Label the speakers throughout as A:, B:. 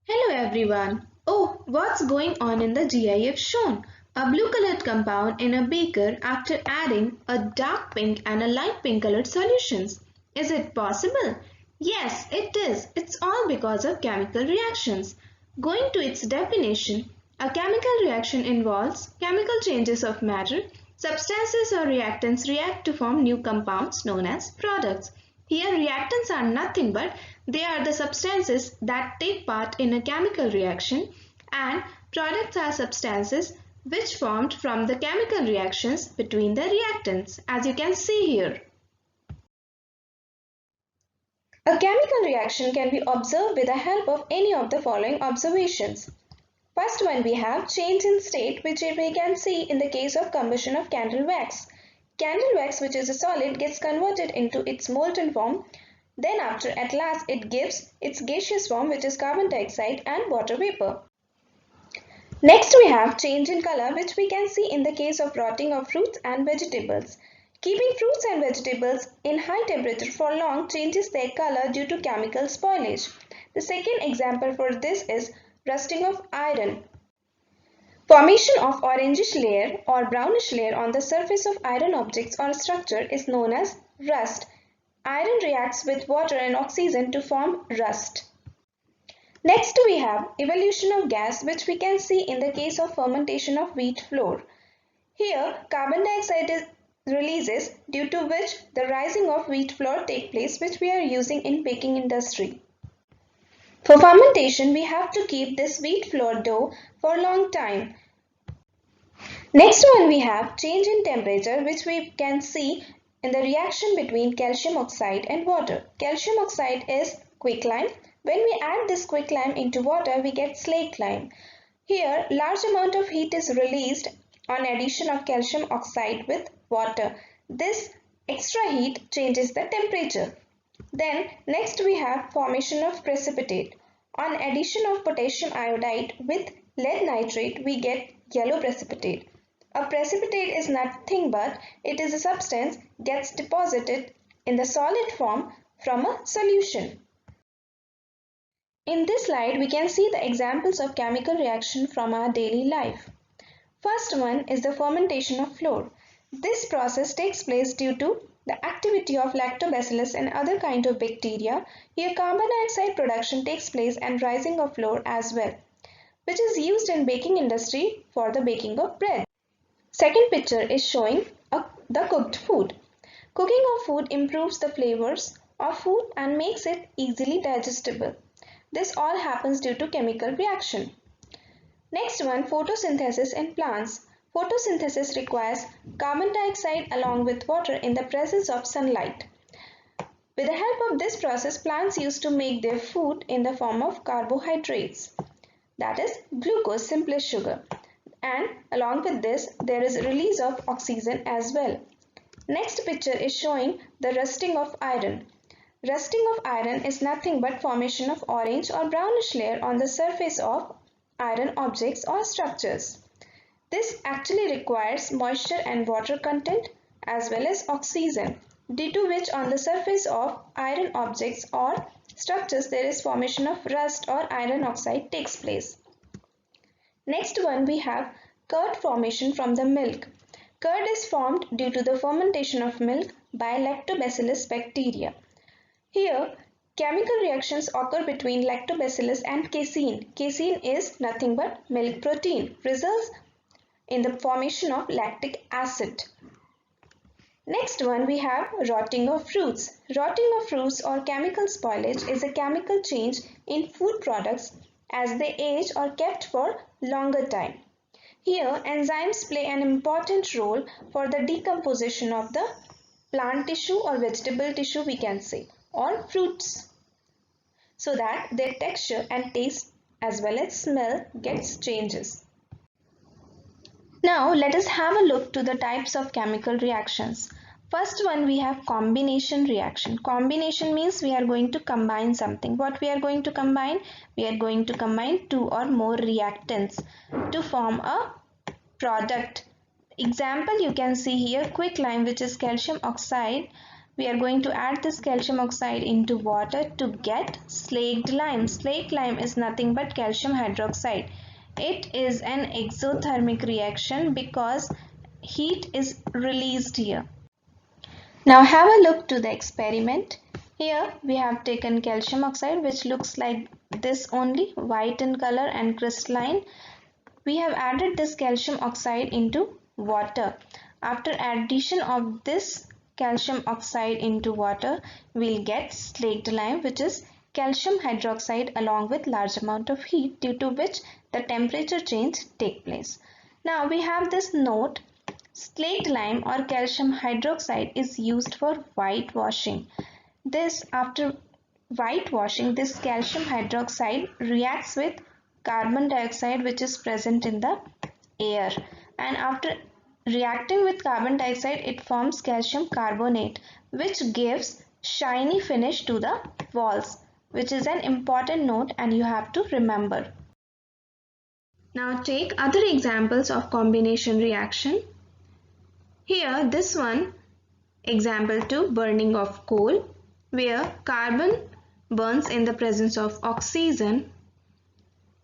A: Hello everyone. Oh, what's going on in the GIF shown? A blue colored compound in a beaker after adding a dark pink and a light pink colored solutions. Is it possible? Yes, it is. It's all because of chemical reactions. Going to its definition, a chemical reaction involves chemical changes of matter. Substances or reactants react to form new compounds known as products. Here reactants are nothing but they are the substances that take part in a chemical reaction, and products are substances which formed from the chemical reactions between the reactants, as you can see here. A chemical reaction can be observed with the help of any of the following observations. First one, we have change in state, which we can see in the case of combustion of candle wax. Candle wax, which is a solid, gets converted into its molten form. Then after at last it gives its gaseous form, which is carbon dioxide and water vapor. Next we have change in color, which we can see in the case of rotting of fruits and vegetables. Keeping fruits and vegetables in high temperature for long changes their color due to chemical spoilage. The second example for this is rusting of iron. Formation of orangish layer or brownish layer on the surface of iron objects or structure is known as rust. Iron reacts with water and oxygen to form rust. Next we have evolution of gas, which we can see in the case of fermentation of wheat flour. Here carbon dioxide is releases due to which the rising of wheat flour take place, which we are using in baking industry. For fermentation we have to keep this wheat flour dough for a long time. Next one we have change in temperature, which we can see in the reaction between calcium oxide and water. Calcium oxide is quicklime. When we add this quicklime into water, we get slaked lime. Here, large amount of heat is released on addition of calcium oxide with water. This extra heat changes the temperature. Then, next we have formation of precipitate. On addition of potassium iodide with lead nitrate, we get yellow precipitate. A precipitate is nothing but it is a substance gets deposited in the solid form from a solution. In this slide, we can see the examples of chemical reaction from our daily life. First one is the fermentation of flour. This process takes place due to the activity of lactobacillus and other kind of bacteria. Here carbon dioxide production takes place and rising of flour as well, which is used in baking industry for the baking of bread. Second picture is showing the cooked food. Cooking of food improves the flavors of food and makes it easily digestible. This all happens due to chemical reaction. Next one, photosynthesis in plants. Photosynthesis requires carbon dioxide along with water in the presence of sunlight. With the help of this process, plants used to make their food in the form of carbohydrates, that is glucose, simplest sugar. And along with this, there is a release of oxygen as well. Next picture is showing the rusting of iron. Rusting of iron is nothing but formation of orange or brownish layer on the surface of iron objects or structures. This actually requires moisture and water content as well as oxygen, due to which on the surface of iron objects or structures there is formation of rust or iron oxide takes place. Next one we have curd formation from the milk. Curd is formed due to the fermentation of milk by lactobacillus bacteria. Here, chemical reactions occur between lactobacillus and casein. Casein is nothing but milk protein, results in the formation of lactic acid. Next one we have rotting of fruits. Rotting of fruits or chemical spoilage is a chemical change in food products as they age or kept for longer time. Here, enzymes play an important role for the decomposition of the plant tissue or vegetable tissue we can say, or fruits, so that their texture and taste as well as smell gets changes. Now let us have a look to the types of chemical reactions. First one we have combination reaction. Combination means we are going to combine something. What we are going to combine? We are going to combine two or more reactants to form a product. Example you can see here quicklime, which is calcium oxide we are going to add this calcium oxide into water to get slaked lime. Slaked lime is nothing but calcium hydroxide. It is an exothermic reaction because heat is released here. Now have a look to the experiment. Here we have taken calcium oxide, which looks like this only, white in color and crystalline. We have added this calcium oxide into water. After addition of this calcium oxide into water, we'll get slaked lime, which is calcium hydroxide along with large amount of heat, due to which the temperature change take place. Now we have this note: slaked lime or calcium hydroxide is used for whitewashing. After whitewashing, this calcium hydroxide reacts with carbon dioxide which is present in the air, and after reacting with carbon dioxide it forms calcium carbonate, which gives shiny finish to the walls, which is an important note and you have to remember. Now take other examples of combination reaction. Here this one, example 2, burning of coal, where carbon burns in the presence of oxygen,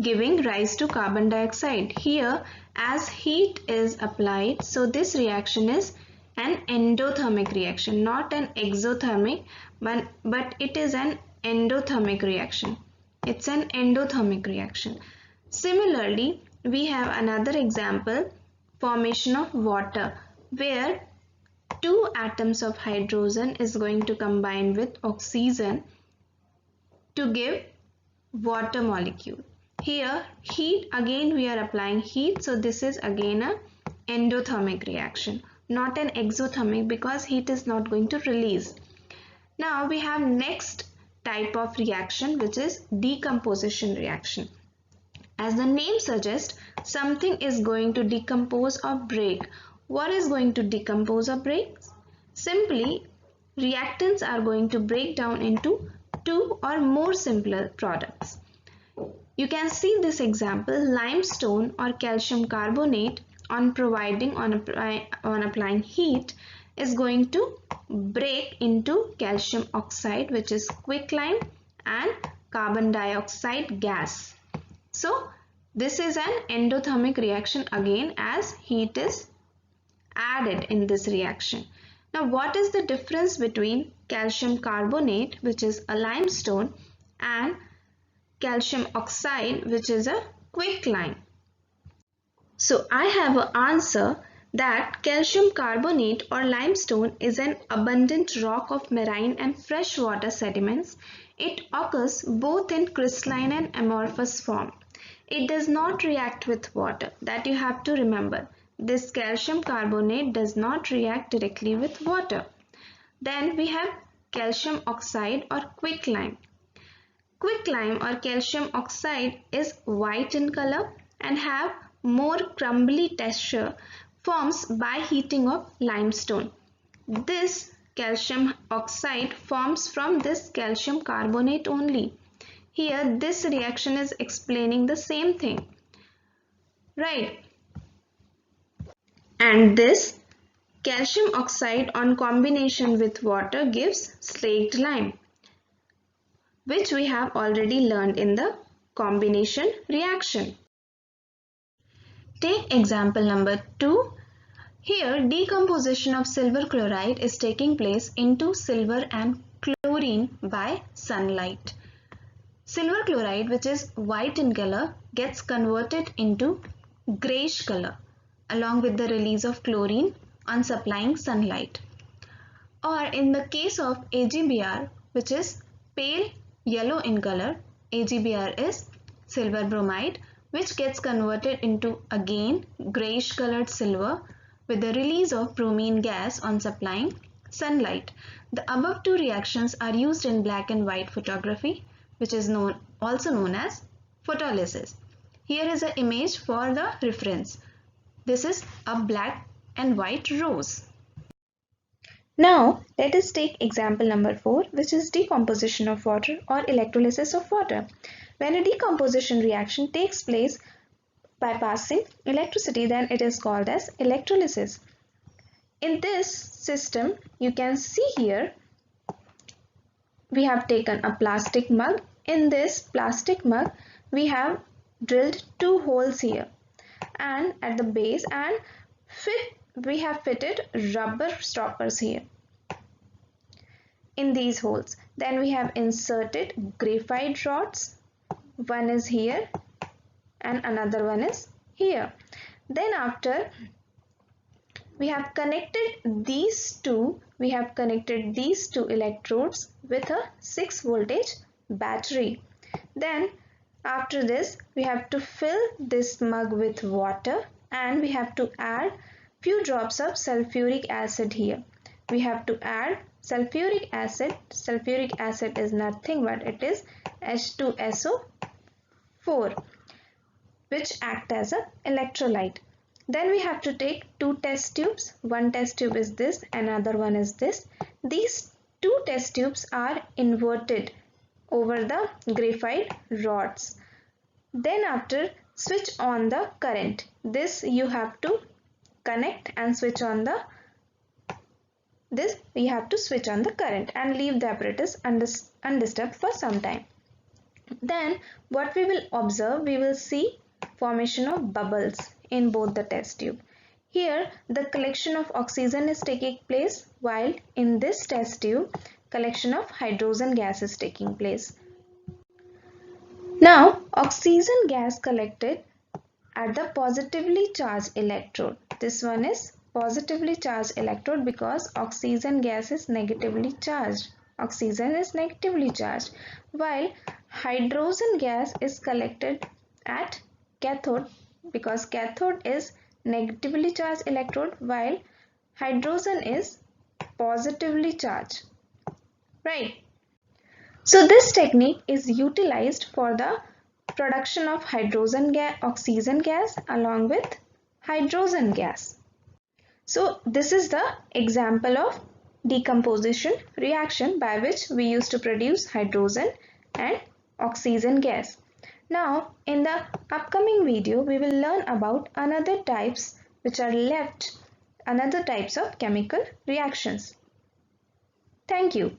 A: giving rise to carbon dioxide. Here, as heat is applied, so this reaction is an endothermic reaction, not an exothermic, but it is an endothermic reaction. It's an endothermic reaction. Similarly, we have another example, formation of water, where two atoms of hydrogen is going to combine with oxygen to give water molecule. Here heat, again we are applying heat, so this is again a endothermic reaction, not an exothermic, because heat is not going to release. Now we have next type of reaction, which is decomposition reaction. As the name suggests, something is going to decompose or break. What is going to decompose or break? Simply, reactants are going to break down into two or more simpler products. You can see this example: limestone or calcium carbonate, on applying heat, is going to break into calcium oxide, which is quicklime, and carbon dioxide gas. So this is an endothermic reaction again, as heat is added in this reaction. Now what is the difference between calcium carbonate, which is a limestone, and calcium oxide, which is a quicklime? So I have an answer that calcium carbonate or limestone is an abundant rock of marine and freshwater sediments. It occurs both in crystalline and amorphous form. It does not react with water, that you have to remember. This calcium carbonate does not react directly with water. Then we have calcium oxide or quicklime. Quicklime or calcium oxide is white in color and have more crumbly texture, forms by heating of limestone. This calcium oxide forms from this calcium carbonate only. Here this reaction is explaining the same thing, right? And this calcium oxide on combination with water gives slaked lime, which we have already learned in the combination reaction. Take example number 2. Here decomposition of silver chloride is taking place into silver and chlorine by sunlight. Silver chloride, which is white in color, gets converted into grayish color along with the release of chlorine on supplying sunlight. Or in the case of AgBr, which is pale yellow in color, AgBr is silver bromide, which gets converted into again grayish colored silver with the release of bromine gas on supplying sunlight. The above two reactions are used in black and white photography, which is also known as photolysis. Here is an image for the reference. This is a black and white rose. Now let us take example number 4, which is decomposition of water or electrolysis of water. When a decomposition reaction takes place by passing electricity, then it is called as electrolysis. In this system, you can see here we have taken a plastic mug. In this plastic mug, we have drilled 2 holes here and at the base, and we have fitted rubber stoppers here in these holes. Then we have inserted graphite rods. One is here and another one is here. Then after we have connected these two electrodes with a 6 voltage battery. Then after this we have to fill this mug with water and we have to add few drops of sulfuric acid here. We have to add sulfuric acid. Sulfuric acid is nothing but it is H2SO4, which act as an electrolyte. Then we have to take 2 test tubes. One test tube is this, another one is this. These 2 test tubes are inverted over the graphite rods. Then after, switch on the current. This you have to connect and switch on the current and leave the apparatus undisturbed for some time. Then what we will observe, we will see formation of bubbles in both the test tube. Here the collection of oxygen is taking place, while in this test tube collection of hydrogen gas is taking place. Now oxygen gas collected at the positively charged electrode. This one is positively charged electrode because oxygen gas is negatively charged. Oxygen is negatively charged, while hydrogen gas is collected at cathode because cathode is negatively charged electrode while hydrogen is positively charged. Right. So this technique is utilized for the production of oxygen gas along with hydrogen gas. So this is the example of decomposition reaction by which we used to produce hydrogen and oxygen gas. Now in the upcoming video we will learn about another types of chemical reactions. Thank you.